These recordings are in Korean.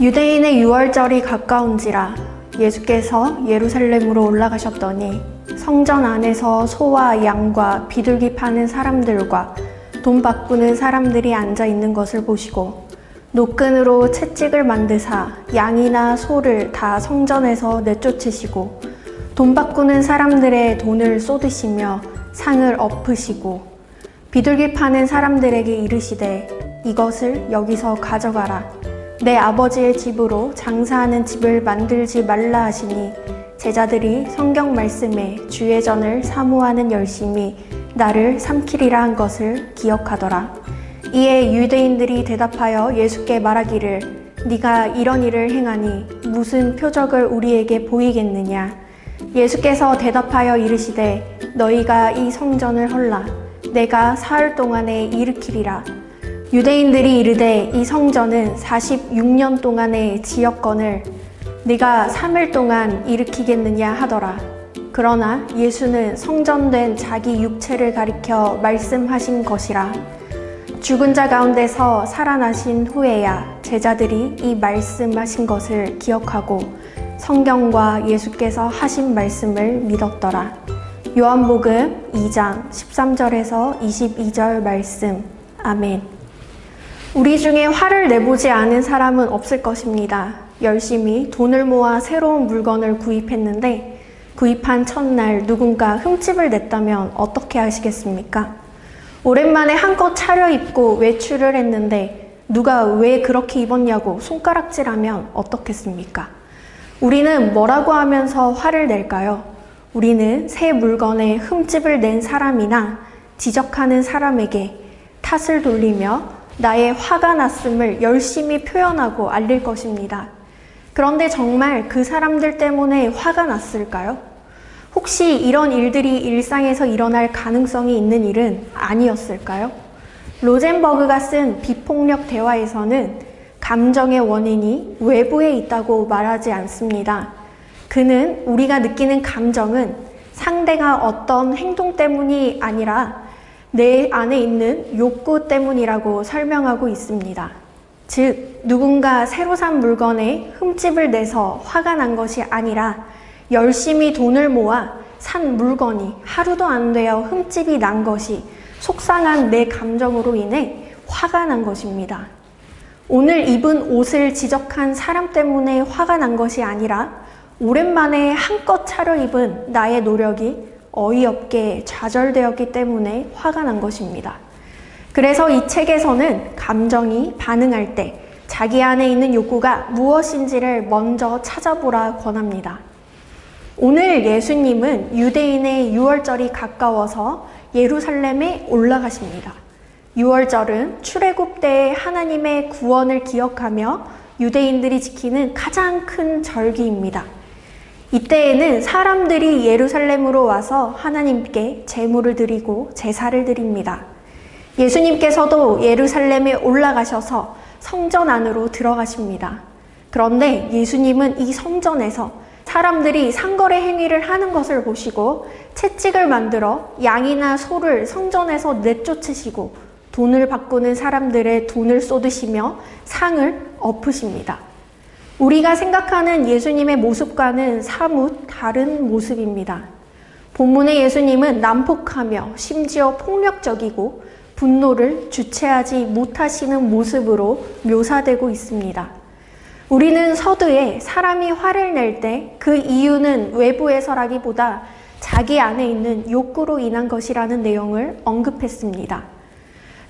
유대인의 유월절이 가까운지라 예수께서 예루살렘으로 올라가셨더니 성전 안에서 소와 양과 비둘기 파는 사람들과 돈 바꾸는 사람들이 앉아 있는 것을 보시고 노끈으로 채찍을 만드사 양이나 소를 다 성전에서 내쫓으시고 돈 바꾸는 사람들의 돈을 쏟으시며 상을 엎으시고 비둘기 파는 사람들에게 이르시되 이것을 여기서 가져가라. 내 아버지의 집으로 장사하는 집을 만들지 말라 하시니 제자들이 성경 말씀에 주의 전을 사모하는 열심이 나를 삼키리라 한 것을 기억하더라. 이에 유대인들이 대답하여 예수께 말하기를 네가 이런 일을 행하니 무슨 표적을 우리에게 보이겠느냐. 예수께서 대답하여 이르시되 너희가 이 성전을 헐라. 내가 사흘 동안에 일으키리라. 유대인들이 이르되 이 성전은 46년 동안의 지역건을 네가 3일 동안 일으키겠느냐 하더라. 그러나 예수는 성전된 자기 육체를 가리켜 말씀하신 것이라. 죽은 자 가운데서 살아나신 후에야 제자들이 이 말씀하신 것을 기억하고 성경과 예수께서 하신 말씀을 믿었더라. 요한복음 2장 13절에서 22절 말씀. 아멘. 우리 중에 화를 내보지 않은 사람은 없을 것입니다. 열심히 돈을 모아 새로운 물건을 구입했는데 구입한 첫날 누군가 흠집을 냈다면 어떻게 하시겠습니까? 오랜만에 한껏 차려입고 외출을 했는데 누가 왜 그렇게 입었냐고 손가락질하면 어떻겠습니까? 우리는 뭐라고 하면서 화를 낼까요? 우리는 새 물건에 흠집을 낸 사람이나 지적하는 사람에게 탓을 돌리며 나의 화가 났음을 열심히 표현하고 알릴 것입니다. 그런데 정말 그 사람들 때문에 화가 났을까요? 혹시 이런 일들이 일상에서 일어날 가능성이 있는 일은 아니었을까요? 로젠버그가 쓴 비폭력 대화에서는 감정의 원인이 외부에 있다고 말하지 않습니다. 그는 우리가 느끼는 감정은 상대가 어떤 행동 때문이 아니라 내 안에 있는 욕구 때문이라고 설명하고 있습니다. 즉, 누군가 새로 산 물건에 흠집을 내서 화가 난 것이 아니라 열심히 돈을 모아 산 물건이 하루도 안 되어 흠집이 난 것이 속상한 내 감정으로 인해 화가 난 것입니다. 오늘 입은 옷을 지적한 사람 때문에 화가 난 것이 아니라 오랜만에 한껏 차려입은 나의 노력이 어이없게 좌절되었기 때문에 화가 난 것입니다. 그래서 이 책에서는 감정이 반응할 때 자기 안에 있는 욕구가 무엇인지를 먼저 찾아보라 권합니다. 오늘 예수님은 유대인의 유월절이 가까워서 예루살렘에 올라가십니다. 유월절은 출애굽 때의 하나님의 구원을 기억하며 유대인들이 지키는 가장 큰 절기입니다. 이때에는 사람들이 예루살렘으로 와서 하나님께 제물을 드리고 제사를 드립니다. 예수님께서도 예루살렘에 올라가셔서 성전 안으로 들어가십니다. 그런데 예수님은 이 성전에서 사람들이 상거래 행위를 하는 것을 보시고 채찍을 만들어 양이나 소를 성전에서 내쫓으시고 돈을 바꾸는 사람들의 돈을 쏟으시며 상을 엎으십니다. 우리가 생각하는 예수님의 모습과는 사뭇 다른 모습입니다. 본문의 예수님은 난폭하며 심지어 폭력적이고 분노를 주체하지 못하시는 모습으로 묘사되고 있습니다. 우리는 서두에 사람이 화를 낼 때 그 이유는 외부에서라기보다 자기 안에 있는 욕구로 인한 것이라는 내용을 언급했습니다.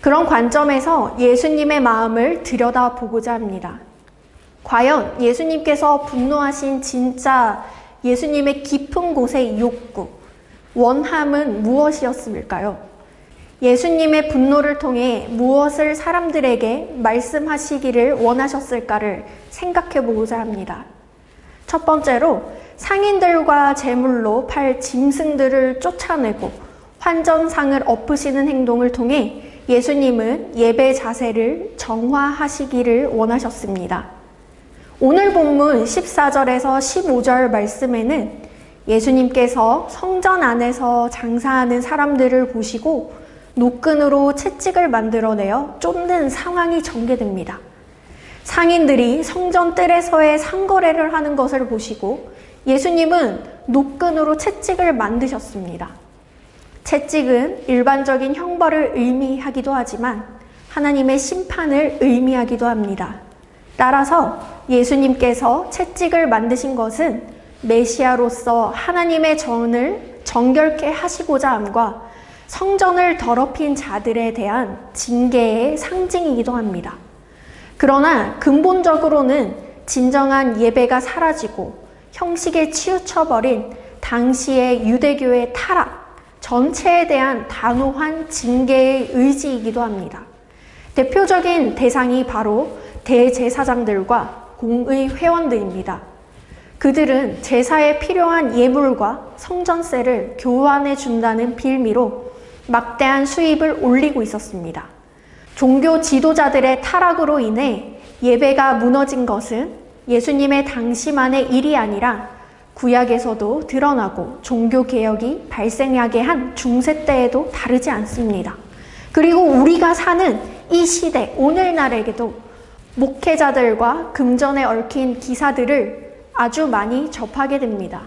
그런 관점에서 예수님의 마음을 들여다보고자 합니다. 과연 예수님께서 분노하신 진짜 예수님의 깊은 곳의 욕구, 원함은 무엇이었을까요? 예수님의 분노를 통해 무엇을 사람들에게 말씀하시기를 원하셨을까를 생각해 보고자 합니다. 첫 번째로 상인들과 제물로 팔 짐승들을 쫓아내고 환전상을 엎으시는 행동을 통해 예수님은 예배 자세를 정화하시기를 원하셨습니다. 오늘 본문 14절에서 15절 말씀에는 예수님께서 성전 안에서 장사하는 사람들을 보시고 노끈으로 채찍을 만들어내어 쫓는 상황이 전개됩니다. 상인들이 성전 뜰에서의 상거래를 하는 것을 보시고 예수님은 노끈으로 채찍을 만드셨습니다. 채찍은 일반적인 형벌을 의미하기도 하지만 하나님의 심판을 의미하기도 합니다. 따라서 예수님께서 채찍을 만드신 것은 메시아로서 하나님의 전을 정결케 하시고자 함과 성전을 더럽힌 자들에 대한 징계의 상징이기도 합니다. 그러나 근본적으로는 진정한 예배가 사라지고 형식에 치우쳐버린 당시의 유대교의 타락 전체에 대한 단호한 징계의 의지이기도 합니다. 대표적인 대상이 바로 대제사장들과 공의 회원들입니다. 그들은 제사에 필요한 예물과 성전세를 교환해 준다는 빌미로 막대한 수입을 올리고 있었습니다. 종교 지도자들의 타락으로 인해 예배가 무너진 것은 예수님의 당시만의 일이 아니라 구약에서도 드러나고 종교개혁이 발생하게 한 중세 때에도 다르지 않습니다. 그리고 우리가 사는 이 시대, 오늘날에게도 목회자들과 금전에 얽힌 기사들을 아주 많이 접하게 됩니다.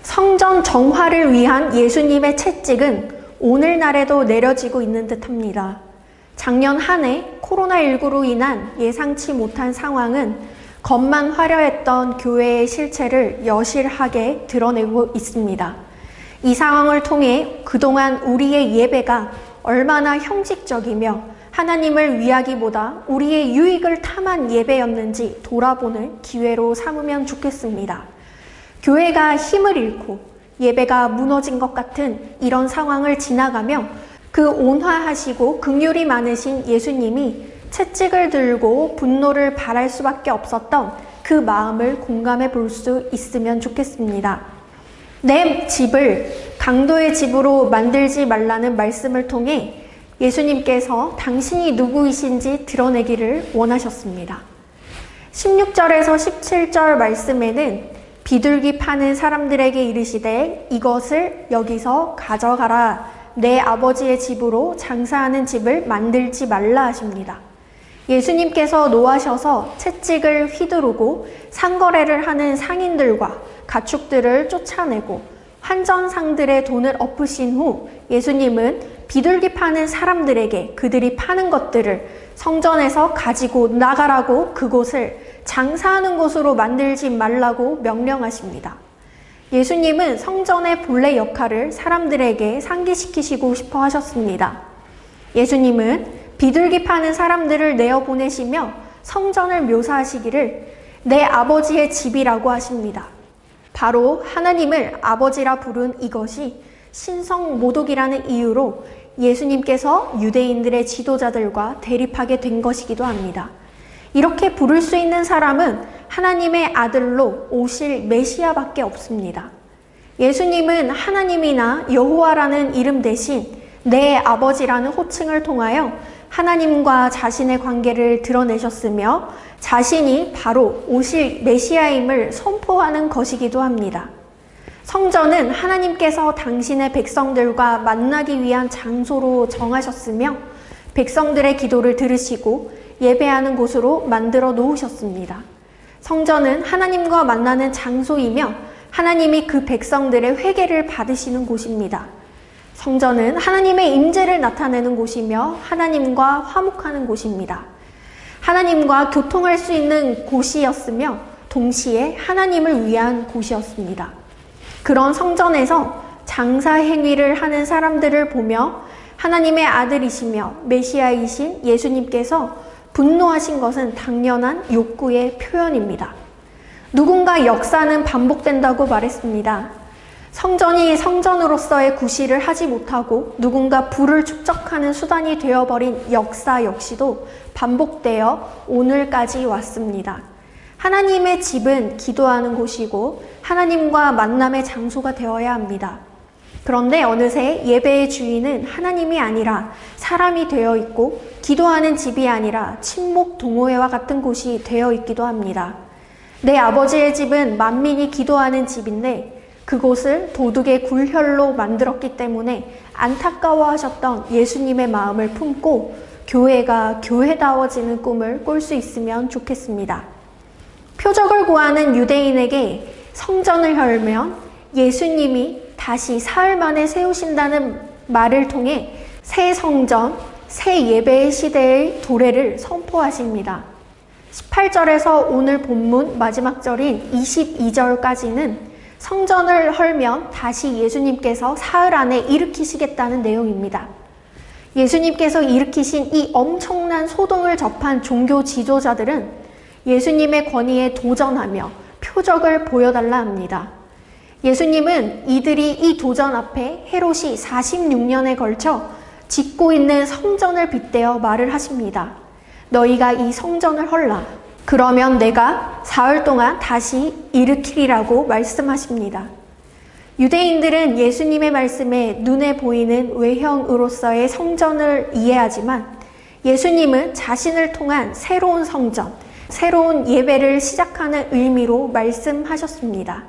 성전 정화를 위한 예수님의 채찍은 오늘날에도 내려지고 있는 듯합니다. 작년 한 해 코로나19로 인한 예상치 못한 상황은 겉만 화려했던 교회의 실체를 여실하게 드러내고 있습니다. 이 상황을 통해 그동안 우리의 예배가 얼마나 형식적이며 하나님을 위하기보다 우리의 유익을 탐한 예배였는지 돌아보는 기회로 삼으면 좋겠습니다. 교회가 힘을 잃고 예배가 무너진 것 같은 이런 상황을 지나가며 그 온화하시고 긍휼이 많으신 예수님이 채찍을 들고 분노를 발할 수밖에 없었던 그 마음을 공감해 볼 수 있으면 좋겠습니다. 내 집을 강도의 집으로 만들지 말라는 말씀을 통해 예수님께서 당신이 누구이신지 드러내기를 원하셨습니다. 16절에서 17절 말씀에는 비둘기 파는 사람들에게 이르시되 이것을 여기서 가져가라. 내 아버지의 집으로 장사하는 집을 만들지 말라 하십니다. 예수님께서 노하셔서 채찍을 휘두르고 상거래를 하는 상인들과 가축들을 쫓아내고 환전상들의 돈을 엎으신 후 예수님은 비둘기 파는 사람들에게 그들이 파는 것들을 성전에서 가지고 나가라고 그곳을 장사하는 곳으로 만들지 말라고 명령하십니다. 예수님은 성전의 본래 역할을 사람들에게 상기시키시고 싶어 하셨습니다. 예수님은 비둘기 파는 사람들을 내어보내시며 성전을 묘사하시기를 내 아버지의 집이라고 하십니다. 바로 하나님을 아버지라 부른 이것이 신성모독이라는 이유로 예수님께서 유대인들의 지도자들과 대립하게 된 것이기도 합니다. 이렇게 부를 수 있는 사람은 하나님의 아들로 오실 메시아밖에 없습니다. 예수님은 하나님이나 여호와라는 이름 대신 내 아버지라는 호칭을 통하여 하나님과 자신의 관계를 드러내셨으며 자신이 바로 오실 메시아임을 선포하는 것이기도 합니다. 성전은 하나님께서 당신의 백성들과 만나기 위한 장소로 정하셨으며 백성들의 기도를 들으시고 예배하는 곳으로 만들어 놓으셨습니다. 성전은 하나님과 만나는 장소이며 하나님이 그 백성들의 회개를 받으시는 곳입니다. 성전은 하나님의 임재를 나타내는 곳이며 하나님과 화목하는 곳입니다. 하나님과 교통할 수 있는 곳이었으며 동시에 하나님을 위한 곳이었습니다. 그런 성전에서 장사 행위를 하는 사람들을 보며 하나님의 아들이시며 메시아이신 예수님께서 분노하신 것은 당연한 욕구의 표현입니다. 누군가 역사는 반복된다고 말했습니다. 성전이 성전으로서의 구실을 하지 못하고 누군가 부를 축적하는 수단이 되어버린 역사 역시도 반복되어 오늘까지 왔습니다. 하나님의 집은 기도하는 곳이고 하나님과 만남의 장소가 되어야 합니다. 그런데 어느새 예배의 주인은 하나님이 아니라 사람이 되어 있고 기도하는 집이 아니라 친목 동호회와 같은 곳이 되어 있기도 합니다. 내 아버지의 집은 만민이 기도하는 집인데 그곳을 도둑의 굴혈로 만들었기 때문에 안타까워하셨던 예수님의 마음을 품고 교회가 교회다워지는 꿈을 꿀 수 있으면 좋겠습니다. 표적을 구하는 유대인에게 성전을 열면 예수님이 다시 사흘 만에 세우신다는 말을 통해 새 성전, 새 예배의 시대의 도래를 선포하십니다. 18절에서 오늘 본문 마지막 절인 22절까지는 성전을 헐면 다시 예수님께서 사흘 안에 일으키시겠다는 내용입니다. 예수님께서 일으키신 이 엄청난 소동을 접한 종교 지도자들은 예수님의 권위에 도전하며 표적을 보여달라 합니다. 예수님은 이들이 이 도전 앞에 헤롯이 46년에 걸쳐 짓고 있는 성전을 빗대어 말을 하십니다. 너희가 이 성전을 헐라. 그러면 내가 사흘 동안 다시 일으키리라고 말씀하십니다. 유대인들은 예수님의 말씀에 눈에 보이는 외형으로서의 성전을 이해하지만 예수님은 자신을 통한 새로운 성전, 새로운 예배를 시작하는 의미로 말씀하셨습니다.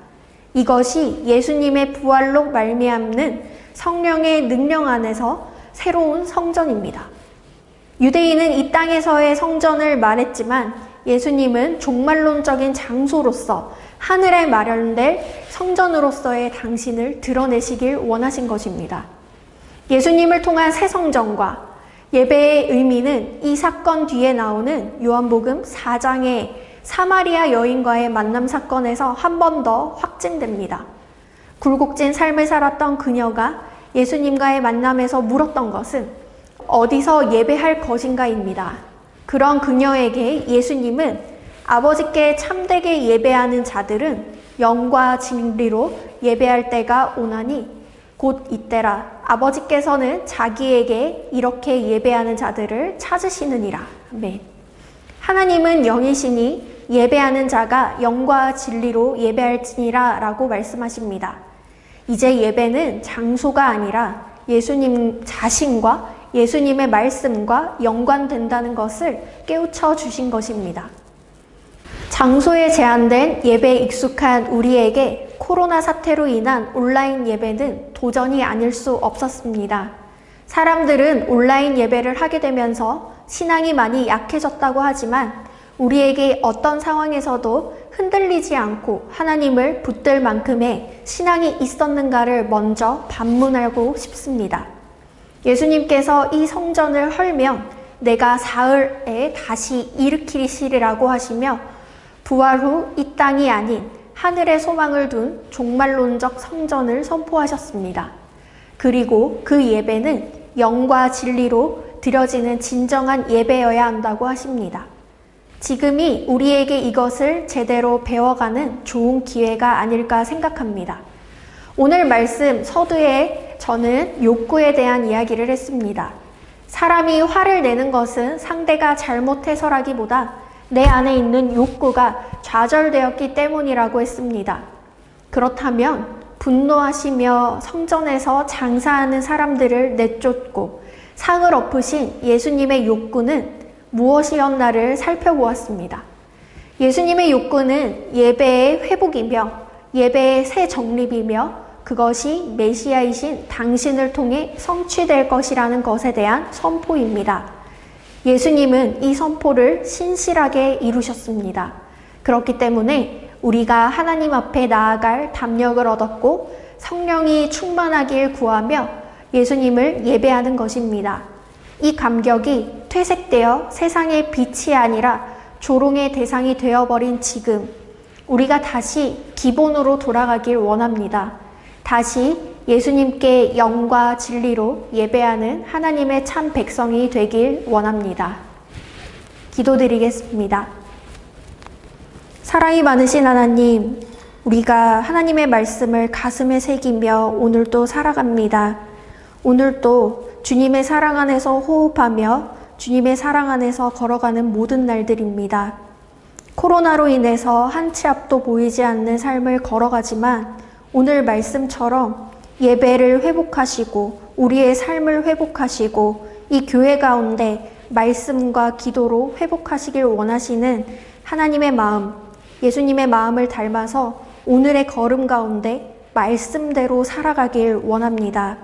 이것이 예수님의 부활로 말미암는 성령의 능력 안에서 새로운 성전입니다. 유대인은 이 땅에서의 성전을 말했지만 예수님은 종말론적인 장소로서 하늘에 마련될 성전으로서의 당신을 드러내시길 원하신 것입니다. 예수님을 통한 새 성전과 예배의 의미는 이 사건 뒤에 나오는 요한복음 4장의 사마리아 여인과의 만남 사건에서 한 번 더 확증됩니다. 굴곡진 삶을 살았던 그녀가 예수님과의 만남에서 물었던 것은 어디서 예배할 것인가입니다. 그런 그녀에게 예수님은 아버지께 참되게 예배하는 자들은 영과 진리로 예배할 때가 오나니 곧 이때라. 아버지께서는 자기에게 이렇게 예배하는 자들을 찾으시느니라. 아멘. 하나님은 영이시니 예배하는 자가 영과 진리로 예배할지니라 라고 말씀하십니다. 이제 예배는 장소가 아니라 예수님 자신과 예수님의 말씀과 연관된다는 것을 깨우쳐 주신 것입니다. 장소에 제한된 예배에 익숙한 우리에게 코로나 사태로 인한 온라인 예배는 도전이 아닐 수 없었습니다. 사람들은 온라인 예배를 하게 되면서 신앙이 많이 약해졌다고 하지만 우리에게 어떤 상황에서도 흔들리지 않고 하나님을 붙들 만큼의 신앙이 있었는가를 먼저 반문하고 싶습니다. 예수님께서 이 성전을 헐면 내가 사흘에 다시 일으키시리라고 하시며 부활 후 이 땅이 아닌 하늘에 소망을 둔 종말론적 성전을 선포하셨습니다. 그리고 그 예배는 영과 진리로 드려지는 진정한 예배여야 한다고 하십니다. 지금이 우리에게 이것을 제대로 배워가는 좋은 기회가 아닐까 생각합니다. 오늘 말씀 서두에 저는 욕구에 대한 이야기를 했습니다. 사람이 화를 내는 것은 상대가 잘못해서라기보다 내 안에 있는 욕구가 좌절되었기 때문이라고 했습니다. 그렇다면 분노하시며 성전에서 장사하는 사람들을 내쫓고 상을 엎으신 예수님의 욕구는 무엇이었나를 살펴보았습니다. 예수님의 욕구는 예배의 회복이며 예배의 새 정립이며 그것이 메시아이신 당신을 통해 성취될 것이라는 것에 대한 선포입니다. 예수님은 이 선포를 신실하게 이루셨습니다. 그렇기 때문에 우리가 하나님 앞에 나아갈 담력을 얻었고 성령이 충만하길 구하며 예수님을 예배하는 것입니다. 이 감격이 퇴색되어 세상의 빛이 아니라 조롱의 대상이 되어버린 지금 우리가 다시 기본으로 돌아가길 원합니다. 다시 예수님께 영과 진리로 예배하는 하나님의 참 백성이 되길 원합니다. 기도드리겠습니다. 사랑이 많으신 하나님, 우리가 하나님의 말씀을 가슴에 새기며 오늘도 살아갑니다. 오늘도 주님의 사랑 안에서 호흡하며 주님의 사랑 안에서 걸어가는 모든 날들입니다. 코로나로 인해서 한 치 앞도 보이지 않는 삶을 걸어가지만 오늘 말씀처럼 예배를 회복하시고 우리의 삶을 회복하시고 이 교회 가운데 말씀과 기도로 회복하시길 원하시는 하나님의 마음, 예수님의 마음을 닮아서 오늘의 걸음 가운데 말씀대로 살아가길 원합니다.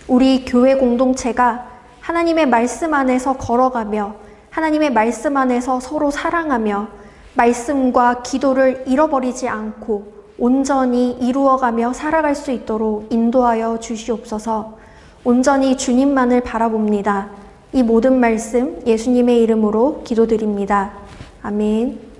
우리 교회 공동체가 하나님의 말씀 안에서 걸어가며 하나님의 말씀 안에서 서로 사랑하며 말씀과 기도를 잃어버리지 않고 온전히 이루어가며 살아갈 수 있도록 인도하여 주시옵소서. 온전히 주님만을 바라봅니다. 이 모든 말씀 예수님의 이름으로 기도드립니다. 아멘.